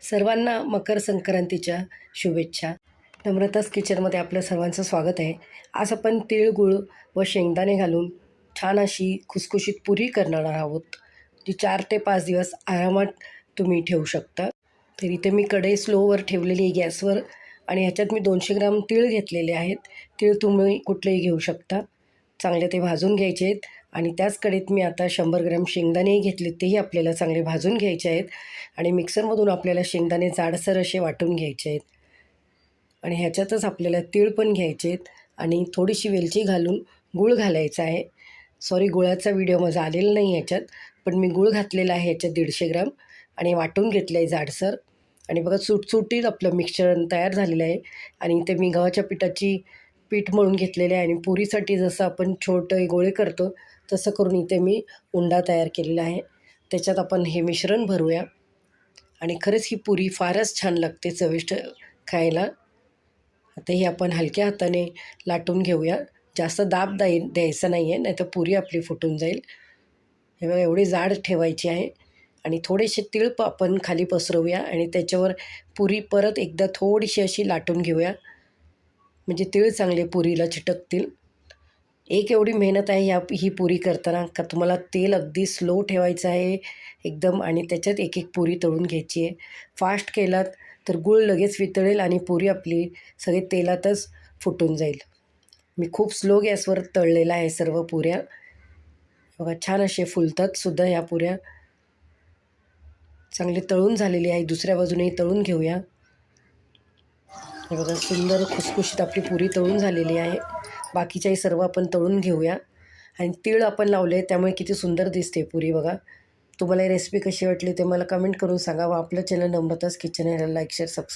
सर्वांना मकर संक्रांतीच्या शुभेच्छा. नम्रताच किचनमध्ये आपलं सर्वांचं स्वागत आहे. आज आपण तीळ, गूळ व शेंगदाणे घालून छान अशी खुसखुशीत पुरी करणार आहोत, जी 4 ते 5 दिवस आरामात तुम्ही ठेवू शकता. तर इथे मी कढई स्लोवर ठेवलेली आहे गॅसवर आणि ह्याच्यात मी 200 ग्राम तीळ घेतलेले आहेत. तीळ तुम्ही कुठलेही घेऊ शकता. चांगले ते भाजून घ्यायचे आहेत आणि त्याच कढईत मी आता 100 ग्रॅम शेंगदाणेही घेतले, तेही आपल्याला चांगले भाजून घ्यायचे आहेत आणि मिक्सरमधून आपल्याला शेंगदाणे जाडसर असे वाटून घ्यायचे आहेत आणि ह्याच्यातच आपल्याला तीळ पण घ्यायचे आहेत आणि थोडीशी वेलची घालून गूळ घालायचा आहे. सॉरी, गुळाचा व्हिडिओ माझा आलेला नाही ह्याच्यात, पण मी गूळ घातलेला आहे ह्याच्यात 150 ग्रॅम आणि वाटून घेतलं आहे जाडसर. आणि बघा सुटसुटीत आपलं मिक्सचर तयार झालेलं आहे आणि इथे मी गव्हाच्या पिठाची पीठ मळून घेतलेले आहे आणि पुरीसाठी जसं आपण छोटे गोळे करतो तसं करून इथे मी उंडा तयार केलेला आहे. त्याच्यात आपण हे मिश्रण भरूया आणि खरंच ही पुरी फारच छान लागते, चविष्ट खायला. आता ही आपण हलक्या हाताने लाटून घेऊया. जास्त दाब द्यायचा नाही आहे, नाहीतर पुरी आपली फुटून जाईल. हे बघा, एवढी जाड ठेवायची आहे आणि थोडेसे तीळ आपण खाली पसरवूया आणि त्याच्यावर पुरी परत एकदा थोडीशी अशी लाटून घेऊया, म्हणजे तीळ चांगले पुरीला चिटकतील. एक एवढी मेहनत आहे ही पुरी करताना, का तुम्हाला तेल अगदी स्लो ठेवायचं आहे एकदम आणि त्याच्यात एक एक पुरी तळून घ्यायची आहे. फास्ट केलात तर गूळ लगेच वितळेल आणि पुरी आपली सगळी तेलातच फुटून जाईल. मी खूप स्लो गॅसवर तळलेला आहे सर्व पुऱ्या. बघा, छान असे फुलतात सुद्धा ह्या पुऱ्या. चांगली तळून झालेली आहे. दुसऱ्या बाजूनेही तळून घेऊया. हे बघा, सुंदर खुसखुशीत आपली पुरी तळून झालेली आहे. बाकीच्याही सर्व आपण तळून घेऊया आणि तीळ आपण लावले त्यामुळे किती सुंदर दिसते पुरी बघा. तुम्हाला ही रेसिपी कशी वाटली ते मला कमेंट करून सांगा व आपलं चॅनल नम्रताच किचन याला लाईक, शेअर, सबस्क्राईब